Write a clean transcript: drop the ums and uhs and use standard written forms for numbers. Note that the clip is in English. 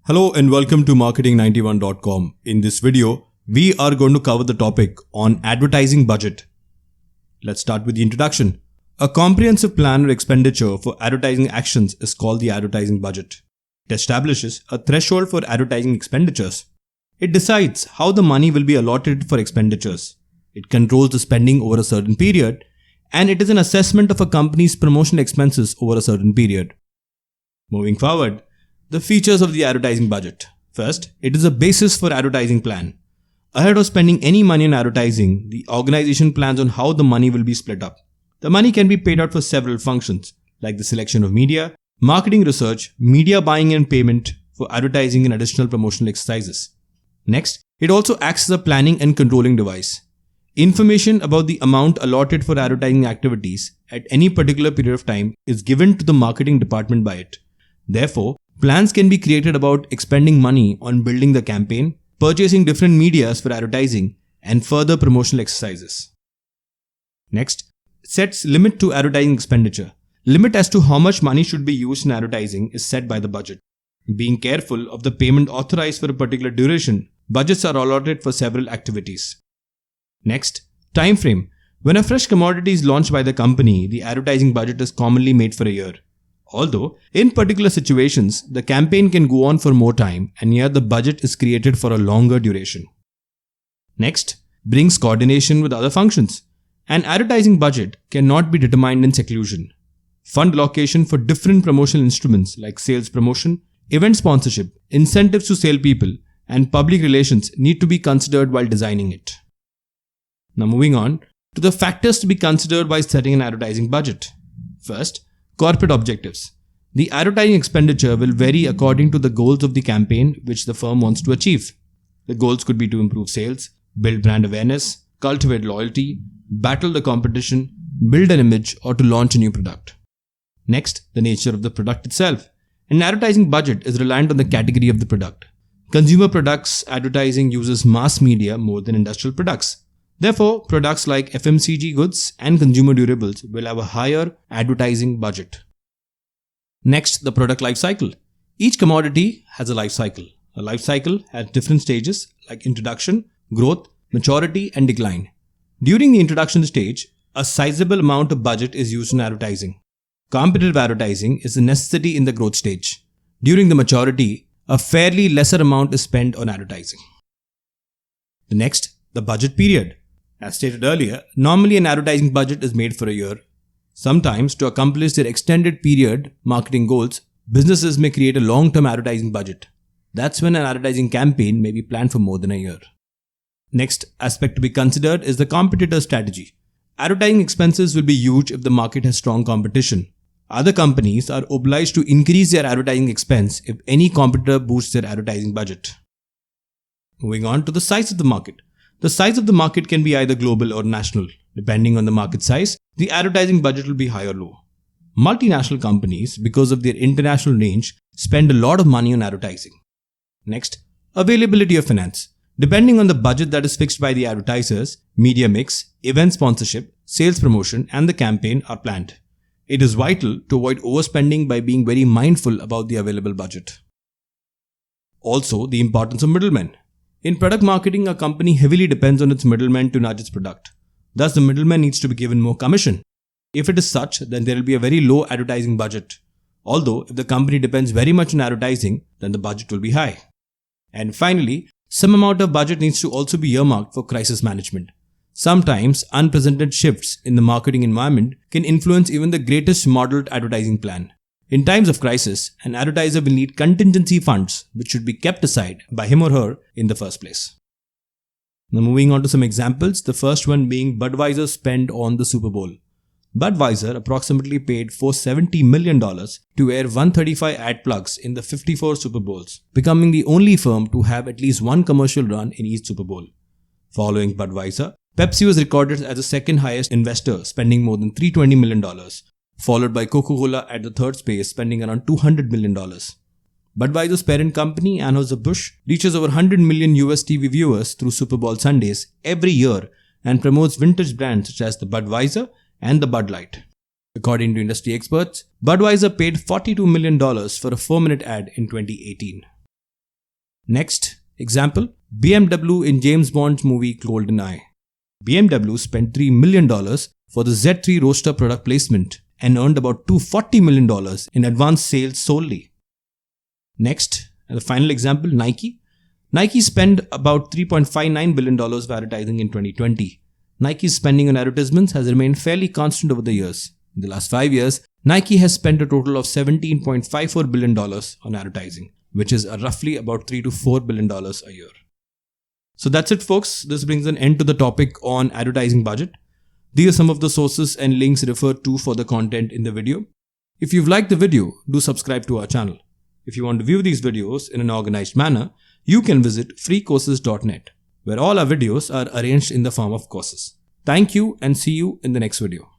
Hello and welcome to marketing91.com. In this video, we are going to cover the topic on advertising budget. Let's start with the introduction. A comprehensive plan or expenditure for advertising actions is called the advertising budget. It establishes a threshold for advertising expenditures. It decides how the money will be allotted for expenditures. It controls the spending over a certain period, and it is an assessment of a company's promotional expenses over a certain period. Moving forward, the features of the advertising budget. First, it is a basis for advertising plan. Ahead of spending any money on advertising, the organization plans on how the money will be split up. The money can be paid out for several functions, like the selection of media, marketing research, media buying and payment for advertising and additional promotional exercises. Next, it also acts as a planning and controlling device. Information about the amount allotted for advertising activities at any particular period of time is given to the marketing department by it. Therefore, plans can be created about expending money on building the campaign, purchasing different medias for advertising, and further promotional exercises. Next, sets limit to advertising expenditure. Limit as to how much money should be used in advertising is set by the budget. Being careful of the payment authorized for a particular duration, budgets are allotted for several activities. Next, time frame. When a fresh commodity is launched by the company, the advertising budget is commonly made for a year. Although, in particular situations, the campaign can go on for more time and yet the budget is created for a longer duration. Next, brings coordination with other functions. An advertising budget cannot be determined in seclusion. Fund allocation for different promotional instruments like sales promotion, event sponsorship, incentives to salespeople, and public relations need to be considered while designing it. Now moving on to the factors to be considered while setting an advertising budget. First, corporate objectives. The advertising expenditure will vary according to the goals of the campaign which the firm wants to achieve. The goals could be to improve sales, build brand awareness, cultivate loyalty, battle the competition, build an image, or to launch a new product. Next, the nature of the product itself. An advertising budget is reliant on the category of the product. Consumer products advertising uses mass media more than industrial products. Therefore, products like FMCG goods and consumer durables will have a higher advertising budget. Next, the product life cycle. Each commodity has a life cycle. A life cycle has different stages like introduction, growth, maturity, and decline. During the introduction stage, a sizable amount of budget is used in advertising. Competitive advertising is a necessity in the growth stage. During the maturity, a fairly lesser amount is spent on advertising. The next, the budget period. As stated earlier, normally an advertising budget is made for a year. Sometimes, to accomplish their extended period marketing goals, businesses may create a long-term advertising budget. That's when an advertising campaign may be planned for more than a year. Next aspect to be considered is the competitor strategy. Advertising expenses will be huge if the market has strong competition. Other companies are obliged to increase their advertising expense if any competitor boosts their advertising budget. Moving on to the size of the market. The size of the market can be either global or national. Depending on the market size, the advertising budget will be high or low. Multinational companies, because of their international range, spend a lot of money on advertising. Next, availability of finance. Depending on the budget that is fixed by the advertisers, media mix, event sponsorship, sales promotion, and the campaign are planned. It is vital to avoid overspending by being very mindful about the available budget. Also, the importance of middlemen. In product marketing, a company heavily depends on its middlemen to nudge its product. Thus, the middleman needs to be given more commission. If it is such, then there will be a very low advertising budget. Although, if the company depends very much on advertising, then the budget will be high. And finally, some amount of budget needs to also be earmarked for crisis management. Sometimes, unprecedented shifts in the marketing environment can influence even the greatest modeled advertising plan. In times of crisis, an advertiser will need contingency funds which should be kept aside by him or her in the first place. Now moving on to some examples, the first one being Budweiser's spend on the Super Bowl. Budweiser approximately paid $470 million to air 135 ad plugs in the 54 Super Bowls, becoming the only firm to have at least one commercial run in each Super Bowl. Following Budweiser, Pepsi was recorded as the second highest investor, spending more than $320 million. Followed by Coca-Cola at the third space, spending around $200 million. Budweiser's parent company, Anheuser-Busch, reaches over 100 million US TV viewers through Super Bowl Sundays every year and promotes vintage brands such as the Budweiser and the Bud Light. According to industry experts, Budweiser paid $42 million for a 4-minute ad in 2018. Next example, BMW in James Bond's movie GoldenEye. BMW spent $3 million for the Z3 Roadster product placement and earned about $240 million in advance sales solely. Next, the final example, Nike. Nike spent about $3.59 billion for advertising in 2020. Nike's spending on advertisements has remained fairly constant over the years. In the last 5 years, Nike has spent a total of $17.54 billion on advertising, which is roughly about $3 to $4 billion a year. So that's it, folks. This brings an end to the topic on advertising budget. These are some of the sources and links referred to for the content in the video. If you've liked the video, do subscribe to our channel. If you want to view these videos in an organized manner, you can visit freecourses.net, where all our videos are arranged in the form of courses. Thank you and see you in the next video.